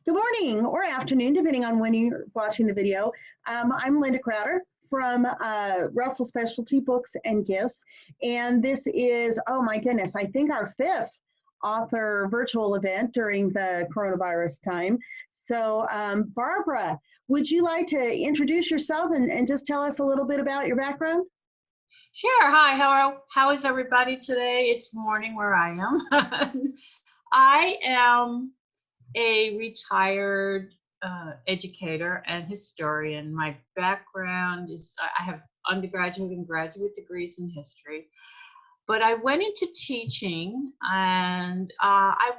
Good morning or afternoon, depending on when you're watching the video. I'm Linda Crowder from Russell Specialty Books and Gifts. And this is, oh my goodness, I think our fifth author virtual event during the coronavirus time. So Barbara, would you like to introduce yourself and just tell us a little bit about your background? Sure. Hi, how is everybody today? It's morning where I am. I am a retired educator and historian. My background is I have undergraduate and graduate degrees in history, but I went into teaching, and I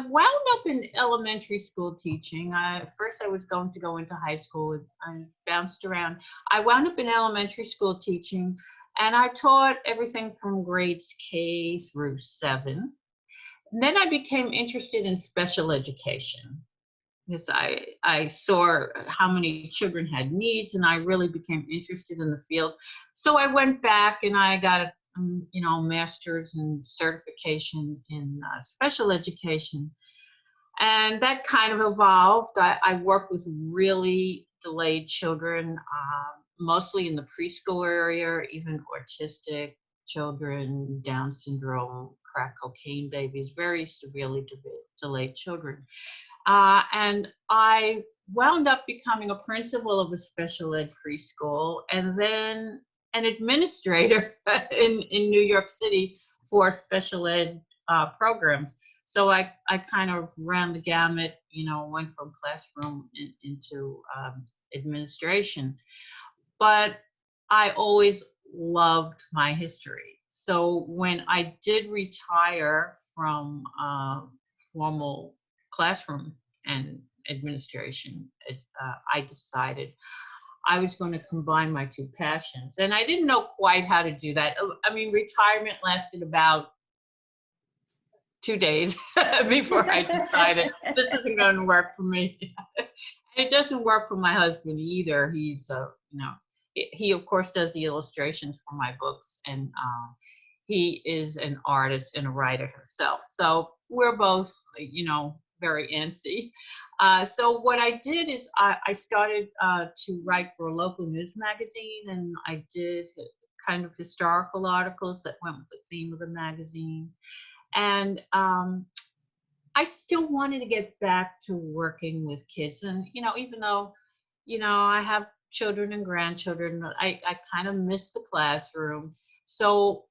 wound up in elementary school teaching. First I was going to go into high school. I bounced around. I wound up in elementary school teaching, and I taught everything from grades K through 7. And then I became interested in special education because I saw how many children had needs, and I really became interested in the field. So I went back and I got a master's and certification in special education. And that kind of evolved. I worked with really delayed children, mostly in the preschool area, even autistic children, Down syndrome, crack cocaine babies, very severely delayed children. And I wound up becoming a principal of a special ed preschool, and then an administrator in New York City for special ed programs. So I kind of ran the gamut, went from classroom into administration. But I always loved my history. So when I did retire from formal classroom and administration, I decided I was going to combine my two passions. And I didn't know quite how to do that. I mean, retirement lasted about 2 days before I decided this isn't going to work for me. It doesn't work for my husband either. He's, he of course does the illustrations for my books, and he is an artist and a writer himself. So we're both, very antsy. So what I did is I started to write for a local news magazine, and I did kind of historical articles that went with the theme of the magazine. And I still wanted to get back to working with kids. And, even though, I have children and grandchildren, I kind of miss the classroom. So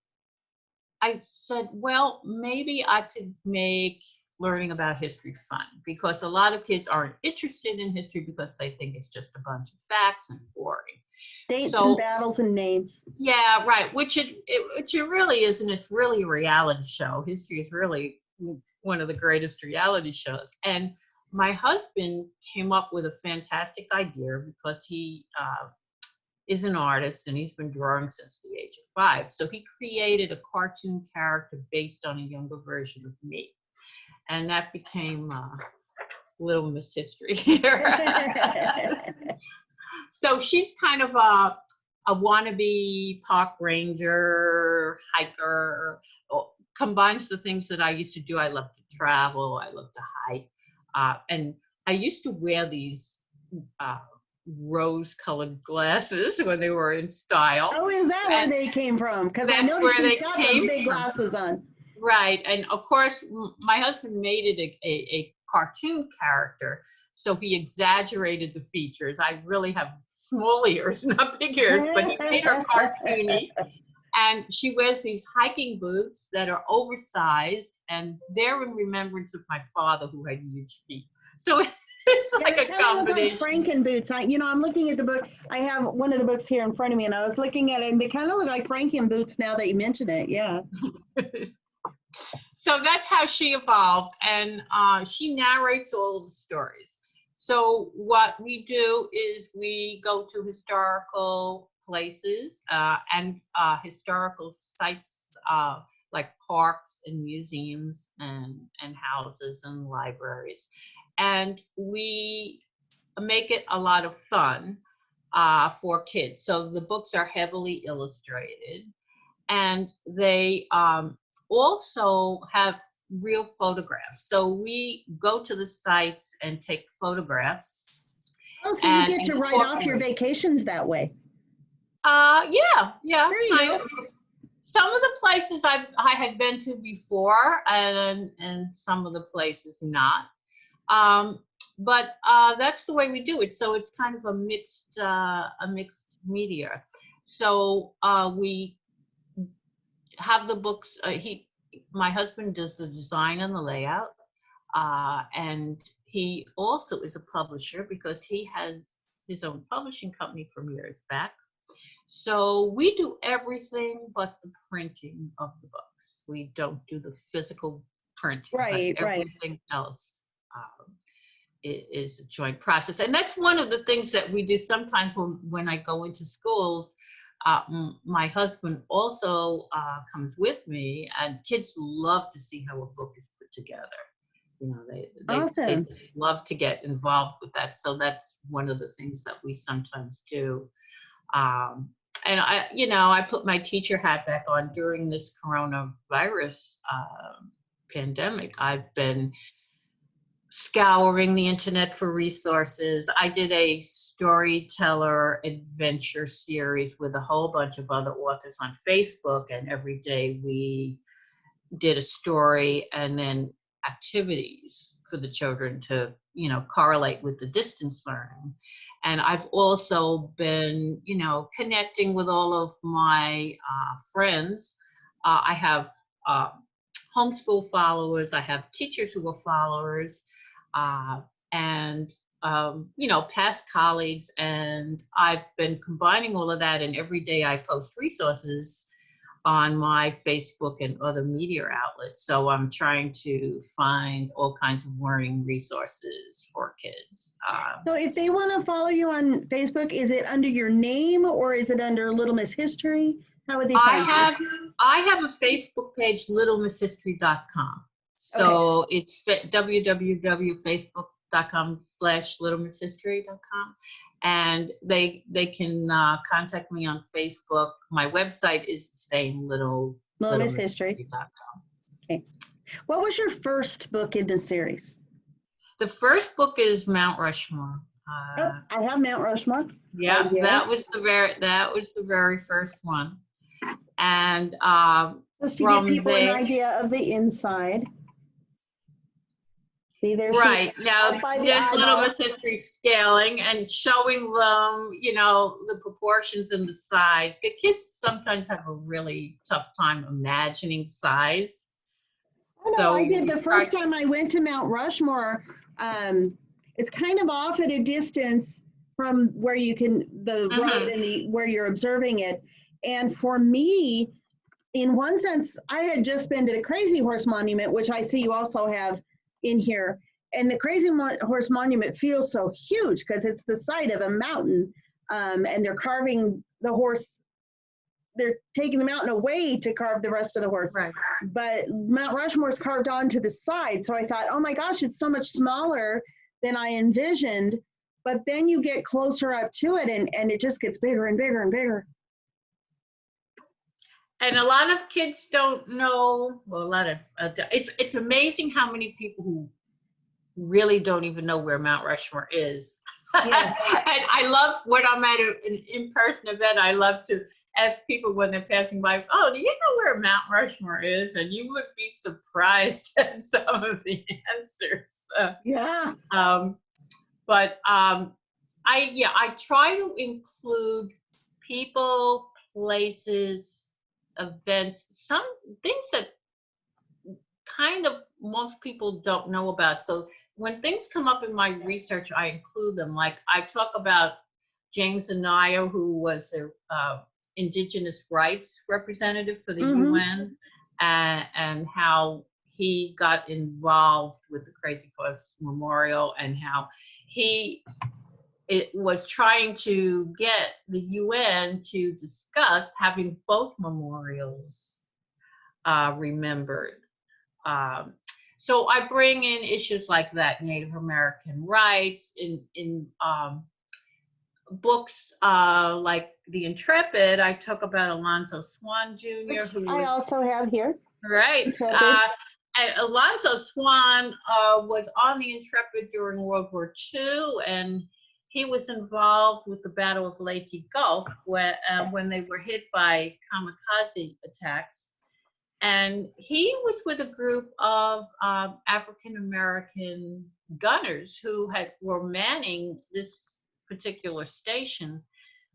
I said, well, maybe I could make learning about history fun, because a lot of kids aren't interested in history because they think it's just a bunch of facts and boring. Dates and battles and names. Yeah, right. Which it really isn't. It's really a reality show. History is really one of the greatest reality shows. And my husband came up with a fantastic idea, because he is an artist and he's been drawing since the age of 5. So he created a cartoon character based on a younger version of me. And that became Little Miss History here. So she's kind of a wannabe park ranger, hiker, combines the things that I used to do. I love to travel, I love to hike. And I used to wear these rose-colored glasses when they were in style. Oh, is that where they came from? Because I That's noticed where they she's got came those big from. glasses on. Right. And of course, my husband made it a cartoon character, so he exaggerated the features. I really have small ears, not big ears, but he made her cartoony. And she wears these hiking boots that are oversized, and they're in remembrance of my father, who had huge feet. So it's like a combination. Look like Franken boots. I'm looking at the book. I have one of the books here in front of me, and I was looking at it, and they kind of look like Franken boots now that you mention it. Yeah. So that's how she evolved, and she narrates all of the stories. So what we do is we go to historical places and historical sites like parks and museums and houses and libraries. And we make it a lot of fun for kids. So the books are heavily illustrated, and they also have real photographs. So we go to the sites and take photographs Oh, so you and get to write off your incorporate. vacations that way. Yeah, There you kind go. of. Some of the places I had been to before, and some of the places not. But that's the way we do it. So it's kind of a mixed media. So we have the books. My husband does the design and the layout, and he also is a publisher because he has his own publishing company from years back. So we do everything but the printing of the books. We don't do the physical printing, but Right, right. everything else is a joint process. And that's one of the things that we do sometimes when I go into schools. My husband also comes with me, and kids love to see how a book is put together. You know, they Awesome. love to get involved with that. So that's one of the things that we sometimes do. Um, and I put my teacher hat back on during this coronavirus pandemic. I've been scouring the internet for resources. I did a storyteller adventure series with a whole bunch of other authors on Facebook, and every day we did a story and then activities for the children to correlate with the distance learning. And I've also been connecting with all of my friends. I have homeschool followers, I have teachers who are followers, and past colleagues, and I've been combining all of that, and every day I post resources on my Facebook and other media outlets. So I'm trying to find all kinds of learning resources for kids. So if they want to follow you on Facebook, is it under your name or is it under Little Miss History? How would they I find you? have a Facebook page, littlemisshistory.com. So it's www.facebook.com/littlemisshistory.com. And they can contact me on Facebook. My website is the same, Little Miss History. littlemisshistory.com. Okay. What was your first book in the series? The first book is Mount Rushmore. Oh, I have Mount Rushmore. Yeah, Right here. that was the very first one. And Just to give people an idea of the inside. See, there right now, there's Little eyeball. Miss History scaling and showing them, the proportions and the size. The kids sometimes have a really tough time imagining size. Oh, no, I did the first time I went to Mount Rushmore. It's kind of off at a distance from where you can the road and where you're observing it. And for me, in one sense, I had just been to the Crazy Horse Monument, which I see you also have in here. And the Crazy Horse Monument feels so huge because it's the site of a mountain, and they're carving the horse. They're taking the mountain away to carve the rest of the horse. Right. But Mount Rushmore is carved onto the side. So I thought, oh my gosh, it's so much smaller than I envisioned. But then you get closer up to it and it just gets bigger and bigger and bigger. And a lot of kids don't know, well, a lot of, it's amazing how many people who really don't even know where Mount Rushmore is. Yes. And I love when I'm at an in-person event, I love to ask people when they're passing by, oh, do you know where Mount Rushmore is? And you would be surprised at some of the answers. Yeah. But I try to include people, places, events, some things that kind of most people don't know about. So when things come up in my research, I include them. Like I talk about James Anaya, who was the Indigenous rights representative for the UN, and how he got involved with the Crazy Horse Memorial, and how it was trying to get the UN to discuss having both memorials remembered. So I bring in issues like that, Native American rights, in books like The Intrepid. I talk about Alonzo Swan Jr., who I also have here. right. And Alonzo Swan was on the Intrepid during World War II, and he was involved with the Battle of Leyte Gulf when they were hit by kamikaze attacks. And he was with a group of African American gunners who were manning this particular station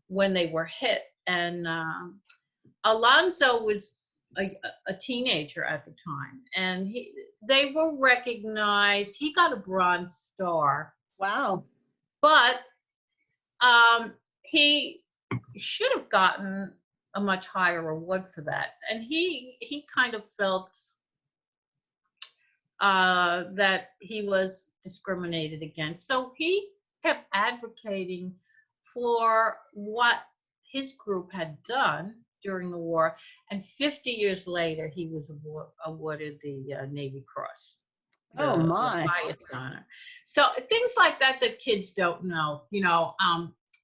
when they were hit. And Alonzo was a teenager at the time, and they were recognized. He got a Bronze Star. Wow. But he should have gotten a much higher award for that. And he kind of felt that he was discriminated against. So he kept advocating for what his group had done during the war. And 50 years later, he was awarded the Navy Cross. Oh my. The highest honor. So things like that kids don't know. You know,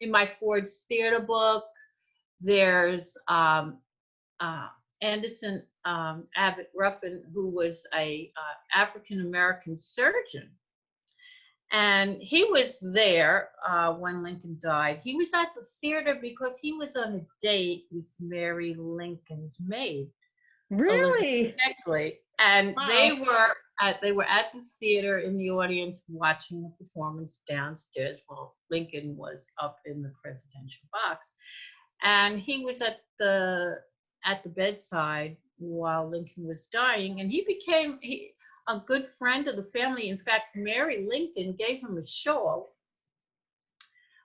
in my Ford's Theater book, there's Anderson Abbott Ruffin, who was a African American surgeon, and he was there when Lincoln died. He was at the theater because he was on a date with Mary Lincoln's maid. Really? Exactly. And Wow. they were at the theater in the audience watching the performance downstairs while Lincoln was up in the presidential box. And he was at the bedside while Lincoln was dying, and he became a good friend of the family. In fact, Mary Lincoln gave him a shawl,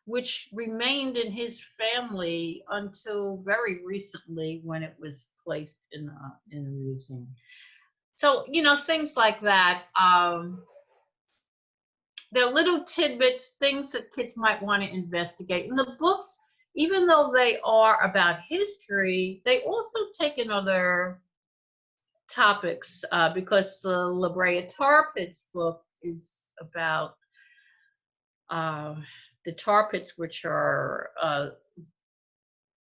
which remained in his family until very recently when it was placed in a museum. So, you know, things like that. They're little tidbits, things that kids might want to investigate. And the books, even though they are about history, they also take in other topics because the La Brea Tar Pits book is about the tar pits, which are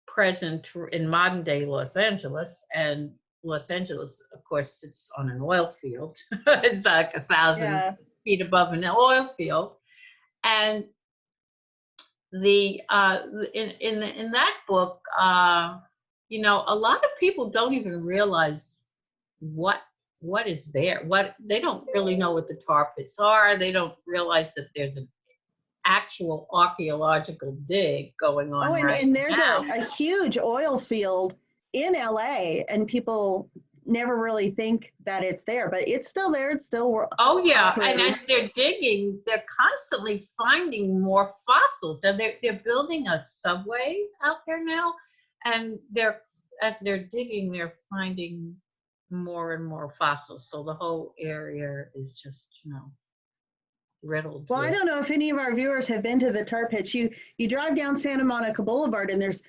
present in modern day Los Angeles. And Los Angeles, of course, sits on an oil field. It's like 1,000 feet above an oil field. And in that book, you know, a lot of people don't even realize what is there. They don't really know what the tar pits are. They don't realize that there's an actual archaeological dig going on. Oh, and there's a huge oil field in LA, and people never really think that it's there, but it's still there. It's still and as they're digging, they're constantly finding more fossils, and they're building a subway out there now, and as they're digging, they're finding more and more fossils. So the whole area is just, you know, riddled. Well, I don't know if any of our viewers have been to the tar pits. You drive down Santa Monica Boulevard, and there's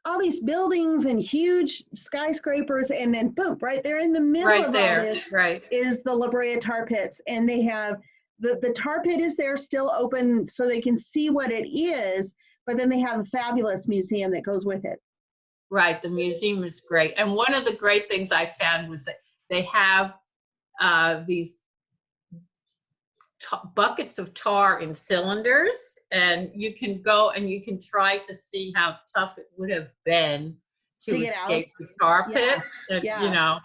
all these buildings and huge skyscrapers, and then boom, right there in the middle of all this is the La Brea Tar Pits. And they have the tar pit is there still open so they can see what it is, but then they have a fabulous museum that goes with it. Right, the museum is great. And one of the great things I found was that they have these buckets of tar in cylinders, and you can go and you can try to see how tough it would have been to escape the tar pit. You know.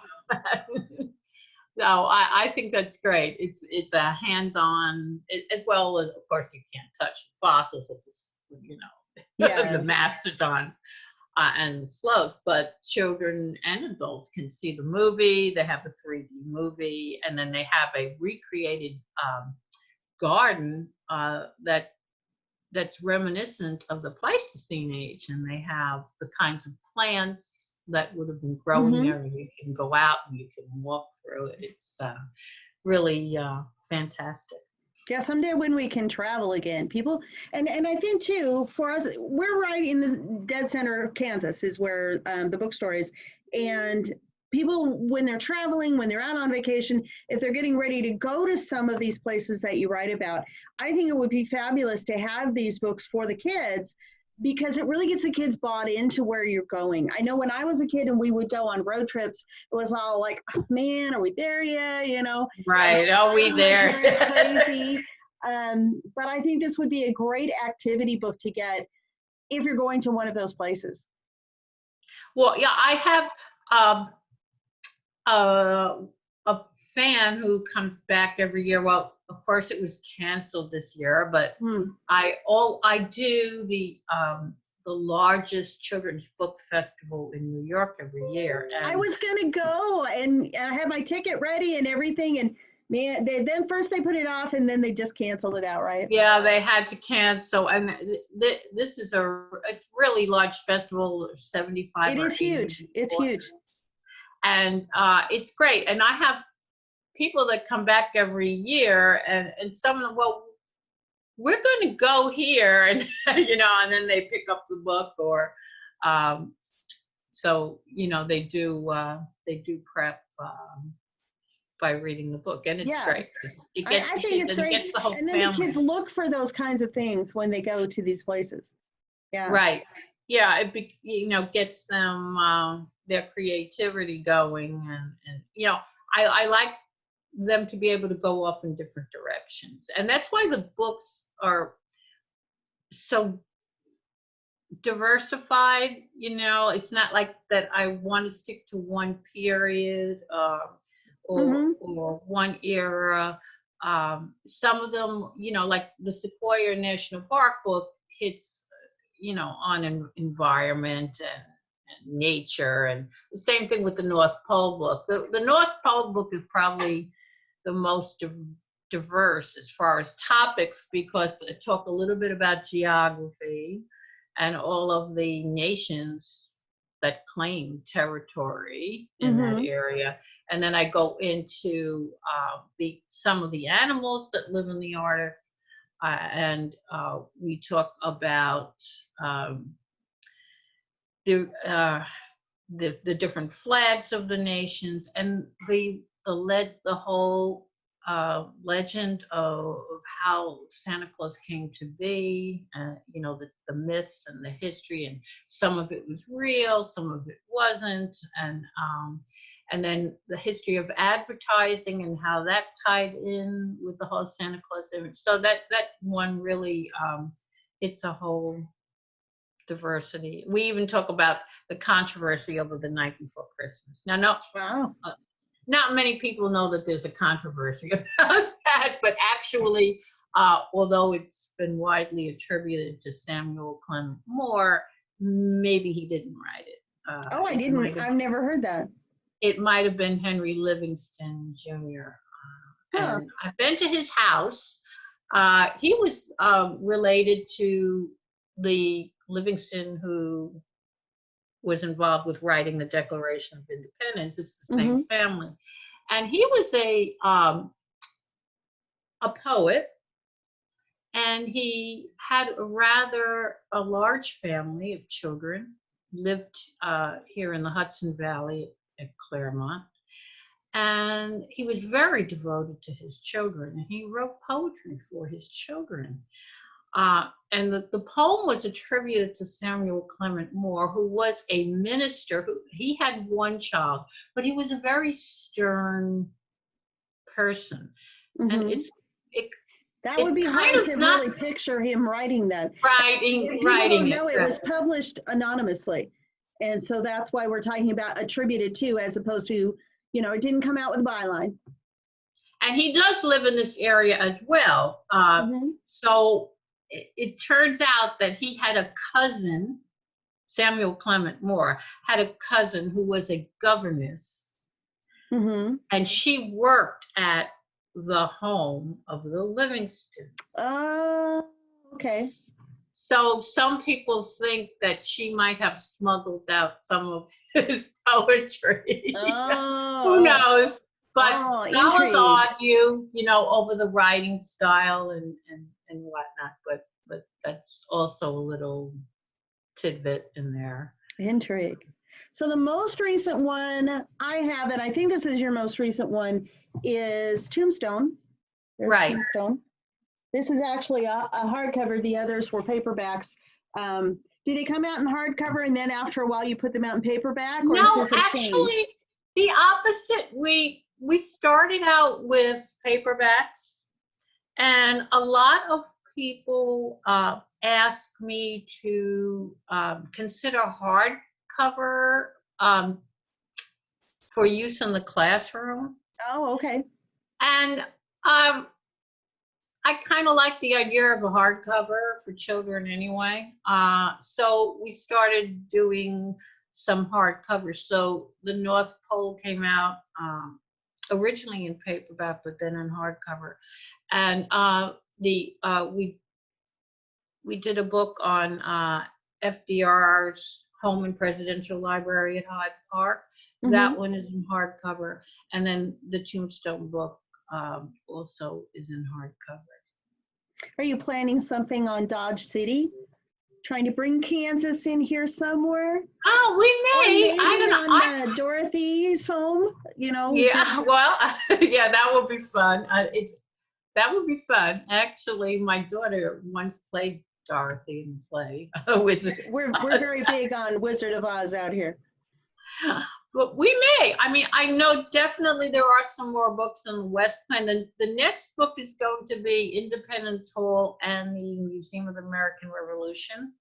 So I think that's great. It's a hands-on, as well as, of course, you can't touch fossils of this, you know, the mastodons and the sloths, but children and adults can see the movie. They have a 3D movie, and then they have a recreated garden that's reminiscent of the Pleistocene age, and they have the kinds of plants that would have been growing there, and you can go out and you can walk through it. It's really fantastic. Yeah, someday when we can travel again, people, and I think too, for us, we're right in the dead center of Kansas is where the bookstore is, and people, when they're traveling, when they're out on vacation, if they're getting ready to go to some of these places that you write about, I think it would be fabulous to have these books for the kids because it really gets the kids bought into where you're going. I know when I was a kid and we would go on road trips, it was all like, oh, man, are we there yet? You know, Right. Are we there? it's crazy. But I think this would be a great activity book to get if you're going to one of those places. Well, yeah, I have a fan who comes back every year. Well, of course, it was canceled this year, but I do the largest children's book festival in New York every year. And I was gonna go, and I had my ticket ready and everything, and man, then first they put it off, and then they just canceled it outright. yeah, they had to cancel, and this is it's really large festival, 75. It is huge. It's huge, and it's great. And I have people that come back every year, and some of them, well, we're going to go here, and and then they pick up the book, or so they do prep by reading the book, and it's great. It gets the kids, and it gets the whole family. And then the kids look for those kinds of things when they go to these places. Yeah. Right. Yeah. It gets them their creativity going, and I like them to be able to go off in different directions, and that's why the books are so diversified. It's not like that I want to stick to one period or one era. Some of them, like the Sequoia National Park book hits on environment and nature, and the same thing with the North Pole book. The North Pole book is probably the most diverse as far as topics, because it talked a little bit about geography and all of the nations that claim territory in that area. And then I go into some of the animals that live in the Arctic, and we talk about the different flags of the nations, and the whole legend of how Santa Claus came to be, the myths and the history, and some of it was real, some of it wasn't, and then the history of advertising and how that tied in with the whole Santa Claus image. So that one really it's a whole diversity. We even talk about the controversy over the night before Christmas. Now, not many people know that there's a controversy about that, but actually, although it's been widely attributed to Samuel Clement Moore, maybe he didn't write it. I didn't. I've never heard that. It might have been Henry Livingston Jr. And I've been to his house. He was related to the Livingston who was involved with writing the Declaration of Independence. It's the same family. And he was a poet, and he had a large family of children, lived here in the Hudson Valley at Claremont. And he was very devoted to his children, and he wrote poetry for his children. And the poem was attributed to Samuel Clement Moore, who was a minister. He had one child, but he was a very stern person. And that would be hard to really picture him writing that. Writing no, it was published anonymously. And so that's why we're talking about attributed to, as opposed to, it didn't come out with a byline. And he does live in this area as well. So it turns out that he had a cousin, Samuel Clement Moore, had a cousin who was a governess. And she worked at the home of the Livingstons. Oh, okay. So some people think that she might have smuggled out some of his poetry. Who knows? But scholars argue, over the writing style and whatnot. But that's also a little tidbit in there. Intrigue. So the most recent one I have, and I think this is your most recent one, is Tombstone. Tombstone. This is actually a hardcover. The others were paperbacks. Do they come out in hardcover and then after a while you put them out in paperback, or is No, this a change? actually, the opposite. We started out with paperbacks, and a lot of people ask me to consider hardcover for use in the classroom. Oh, okay. And I kind of like the idea of a hardcover for children anyway. So we started doing some hardcovers. So the North Pole came out originally in paperback, but then in hardcover. And we did a book on FDR's home and presidential library at Hyde Park. Mm-hmm. That one is in hardcover. And then the Tombstone book also is in hardcover. Are you planning something on Dodge City? Trying to bring Kansas in here somewhere? Oh, we may. Maybe I don't know. on Dorothy's home, you know? Yeah, well, yeah, that would be fun. That would be fun. Actually, my daughter once played Dorothy in the play. Wizard. We're very big on Wizard of Oz out here. But we may. I mean, I know definitely there are some more books in the West Plan. The next book is going to be Independence Hall and the Museum of the American Revolution.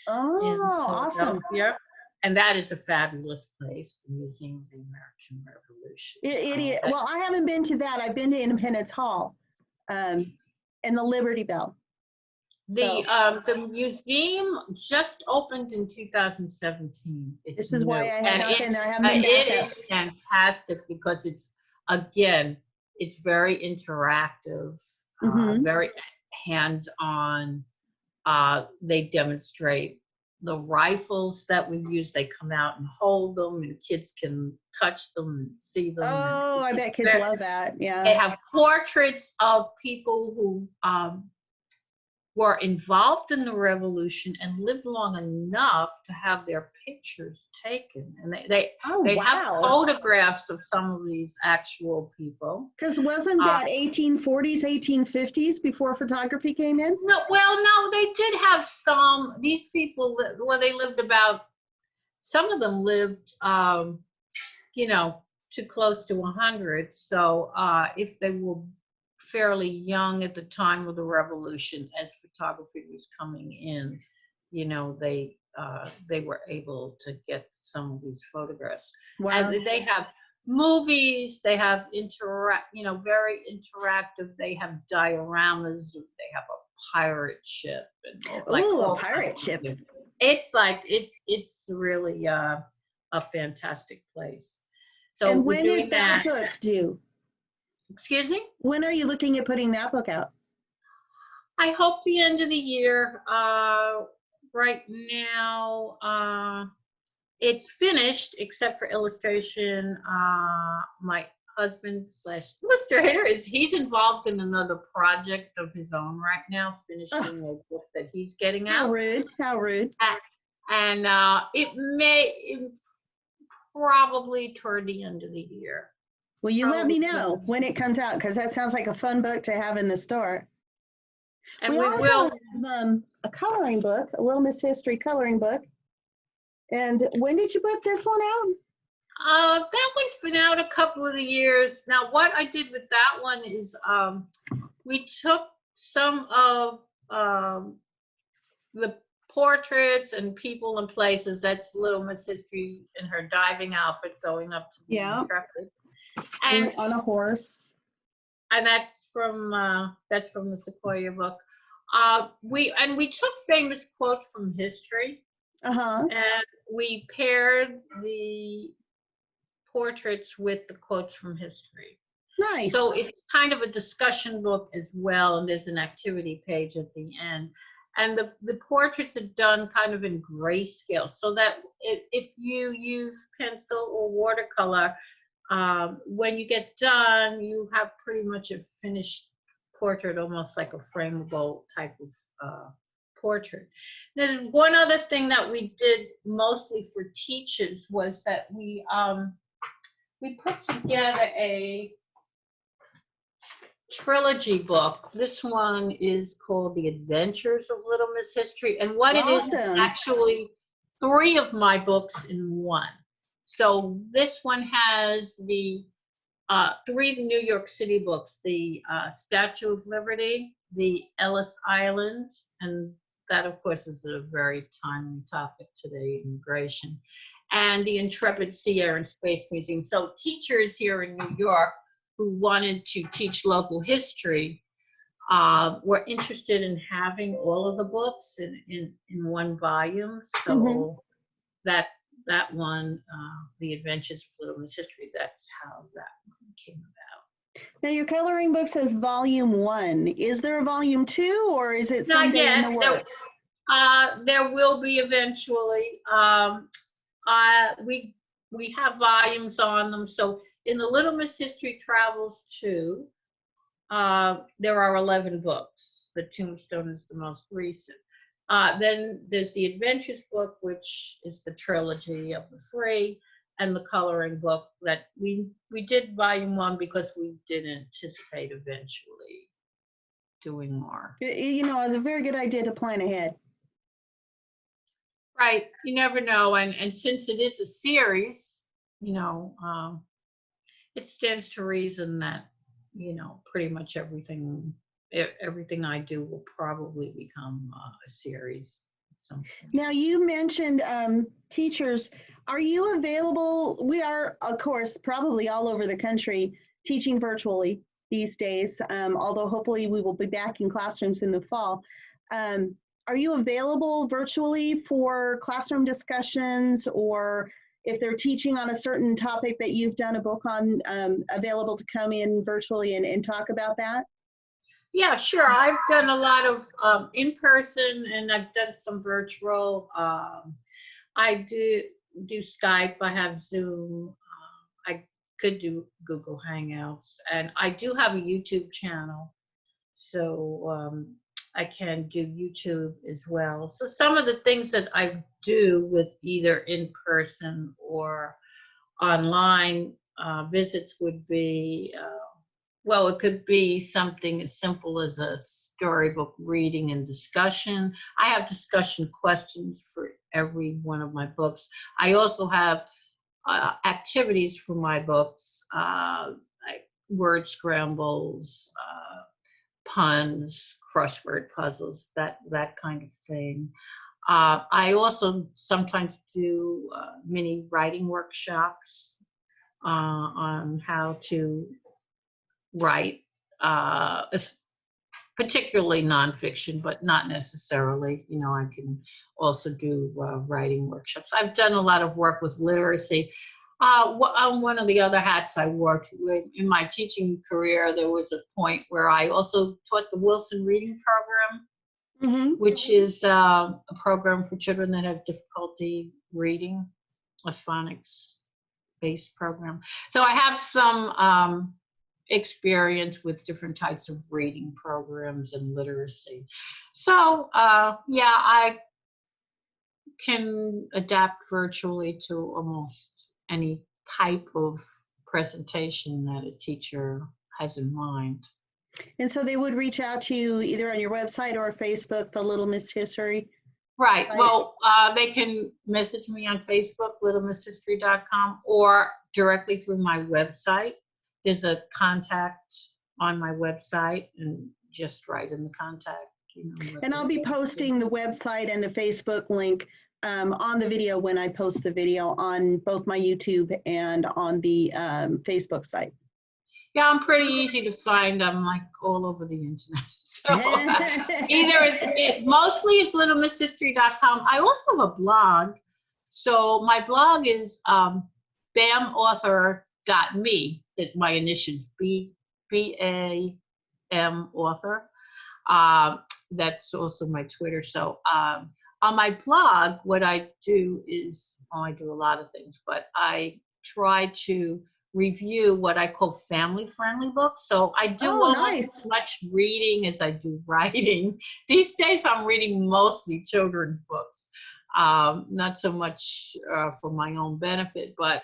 Oh, awesome. And that is a fabulous place, the Museum of the American Revolution. Well, I haven't been to that. I've been to Independence Hall and the Liberty Bell. The museum just opened in 2017. This is why I have not been there. I haven't been back It is fantastic because it's very interactive, very hands-on. They demonstrate the rifles that we use. They come out and hold them, and kids can touch them and see them. Oh, I bet kids love that. Yeah. They have portraits of people who were involved in the revolution and lived long enough to have their pictures taken. And they have photographs of some of these actual people. Because wasn't that 1840s, 1850s before photography came in? No, they did have some. These people, they lived some of them lived, too close to 100. So if they were fairly young at the time of the revolution, as photography was coming in, they were able to get some of these photographs. Wow. And they have movies, they have very interactive, they have dioramas, they have a pirate ship, and a pirate ship. It's really a fantastic place. So and when is that book due? Excuse me? When are you looking at putting that book out? I hope the end of the year. Right now, it's finished except for illustration. My husband / illustrator he's involved in another project of his own right now, finishing a book that he's getting out. How rude. And it probably toward the end of the year. Well, you let me know when it comes out, because that sounds like a fun book to have in the store. And we also have a coloring book, a Little Miss History coloring book. And when did you put this one out? That one's been out a couple of years. Now, what I did with that one is we took some of the portraits and people and places. That's Little Miss History in her diving outfit going up to the Intrepid. And on a horse. And that's from the Sequoia book. We took famous quotes from history. And we paired the portraits with the quotes from history. Nice. So it's kind of a discussion book as well, and there's an activity page at the end. And the portraits are done kind of in grayscale, so that if you use pencil or watercolor, when you get done, you have pretty much a finished portrait, almost like a frameable type of portrait. There's one other thing that we did mostly for teachers was that we put together trilogy book. This one is called The Adventures of Little Miss History. And what it is Awesome. actually 3 of my books in one. So this one has the 3 New York City books, the Statue of Liberty, the Ellis Island, and that, of course, is a very timely topic today, immigration, and the Intrepid Sea, Air, and Space Museum. So teachers here in New York who wanted to teach local history were interested in having all of the books in one volume. So Mhm. that one, The Adventures of Little Miss History, that's how that one came about. Now, your coloring book says volume 1. Is there a volume 2, or is it Not someday in yet. the works? There will be eventually. We have volumes on them. So in the Little Miss History Travels 2, there are 11 books. The Tombstone is the most recent. Then there's the Adventures book, which is the trilogy of the 3, and the coloring book that we did volume 1 because we did anticipate eventually doing more. You know, it's a very good idea to plan ahead. Right, you never know, and since it is a series, it stands to reason that pretty much everything I do will probably become a series at some point. Now, you mentioned teachers. Are you available? We are, of course, probably all over the country teaching virtually these days, although hopefully we will be back in classrooms in the fall. Are you available virtually for classroom discussions, or if they're teaching on a certain topic that you've done a book on, available to come in virtually and talk about that? Yeah, sure. I've done a lot of in-person, and I've done some virtual. I do Skype. I have Zoom. I could do Google Hangouts, and I do have a YouTube channel, so I can do YouTube as well. So some of the things that I do with either in person or online visits would be. Well, it could be something as simple as a storybook reading and discussion. I have discussion questions for every one of my books. I also have activities for my books, like word scrambles, puns, crossword puzzles, that kind of thing. I also sometimes do mini writing workshops on how to write, particularly nonfiction, but not necessarily. I can also do writing workshops. I've done a lot of work with literacy. On one of the other hats I wore in my teaching career, there was a point where I also taught the Wilson Reading Program, which is a program for children that have difficulty reading, a phonics-based program. So I have some experience with different types of reading programs and literacy. So yeah, I can adapt virtually to almost any type of presentation that a teacher has in mind. And so they would reach out to you either on your website or Facebook, the Little Miss History. Right. Well, they can message me on Facebook, littlemisshistory.com, or directly through my website. There's a contact on my website, and just write in the contact. And I'll be posting the website and the Facebook link on the video when I post the video on both my YouTube and on the Facebook site. Yeah, I'm pretty easy to find. I'm like all over the internet. So mostly it's littlemisshistory.com. I also have a blog. So my blog is bamauthor.me, that my initials BAM author. That's also my Twitter. So on my blog, what I do is, I do a lot of things, but I try to review what I call family-friendly books. So I do almost as much reading as I do writing. These days I'm reading mostly children's books, not so much for my own benefit, but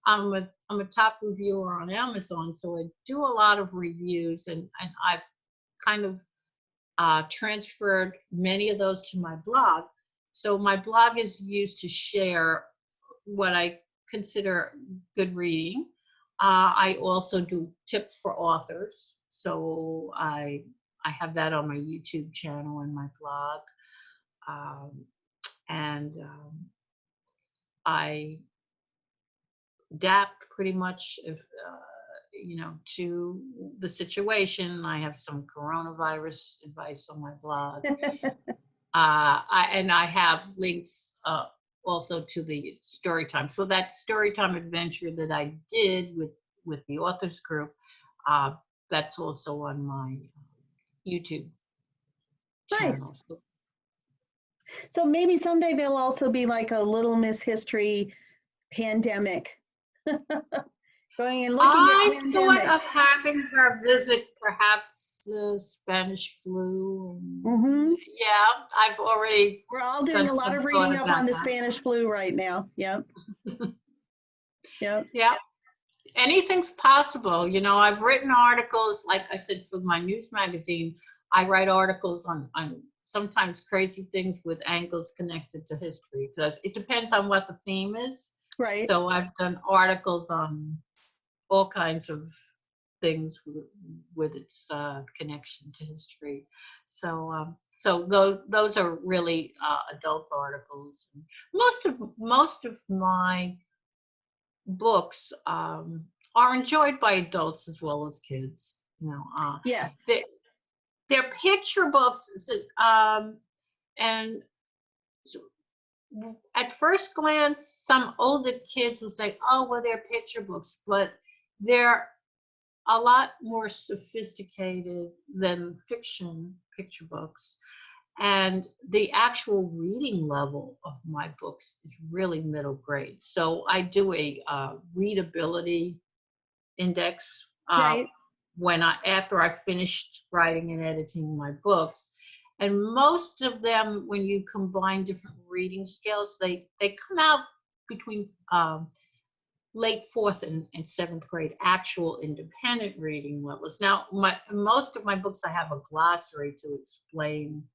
I'm I'm a top reviewer on Amazon, so I do a lot of reviews, and I've kind of transferred many of those to my blog. So my blog is used to share what I consider good reading. I also do tips for authors. So I have that on my YouTube channel and my blog. I adapt pretty much if to the situation. I have some coronavirus advice on my blog. I have links also to the story time. So that story time adventure that I did with the authors group, that's also on my YouTube channel. Nice. So maybe someday there'll also be like a Little Miss History pandemic. Going and looking I at pandemic. thought of having her visit perhaps the Spanish flu. Yeah, I've already. We're all doing a lot of reading up on the Spanish flu right now. Yep. Yep. Yeah. Anything's possible. I've written articles, like I said, for my news magazine. I write articles on sometimes crazy things with angles connected to history, because it depends on what the theme is. Right. So I've done articles on all kinds of things with its connection to history. So those are really adult articles. Most of my books are enjoyed by adults as well as kids. Yes. They're picture books, and at first glance, some older kids will say, "Oh, well, they're picture books," but they're a lot more sophisticated than fiction picture books. And the actual reading level of my books is really middle grade. So I do a readability index right. After I finished writing and editing my books. And most of them, when you combine different reading scales, they come out between late 4th and 7th grade, actual independent reading levels. Now, most of my books, I have a glossary to explain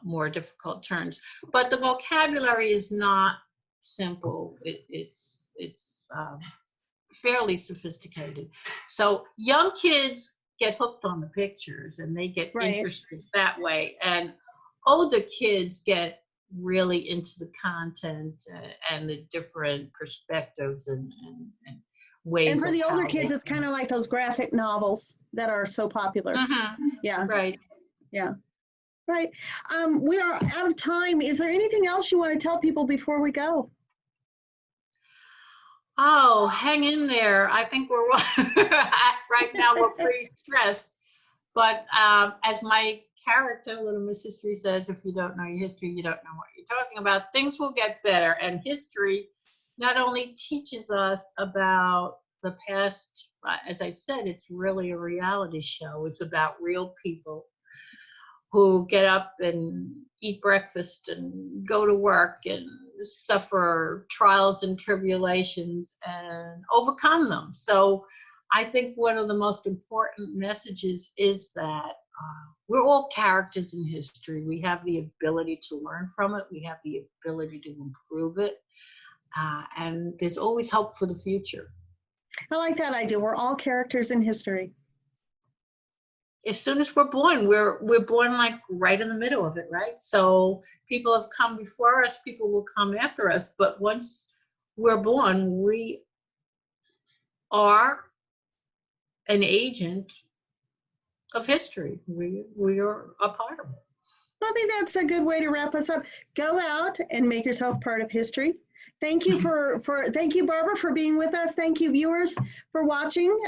more difficult terms, but the vocabulary is not simple. It's fairly sophisticated. So young kids get hooked on the pictures and they get interested that way, and older kids get really into the content and the different perspectives and ways. And for the older kids, it's kind of like those graphic novels that are so popular. Yeah. Right. Yeah. Right. We are out of time. Is there anything else you want to tell people before we go? Oh, hang in there. I think we're right now we're pretty stressed. But as my character, Little Miss History, says, if you don't know your history, you don't know what you're talking about. Things will get better. And history not only teaches us about the past, as I said, it's really a reality show. It's about real people who get up and eat breakfast and go to work and suffer trials and tribulations and overcome them. So I think one of the most important messages is that we're all characters in history. We have the ability to learn from it. We have the ability to improve it. And there's always hope for the future. I like that idea. We're all characters in history. As soon as we're born, we're born like right in the middle of it, right? So people have come before us, people will come after us, but once we're born, we are an agent of history. We are a part of it. I think that's a good way to wrap us up. Go out and make yourself part of history. Thank you thank you, Barbara, for being with us. Thank you, viewers, for watching.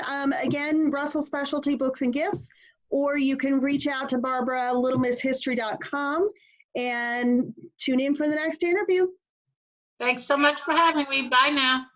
Again, Russell Specialty Books and Gifts, or you can reach out to Barbara, littlemisshistory.com, and tune in for the next interview. Thanks so much for having me. Bye now.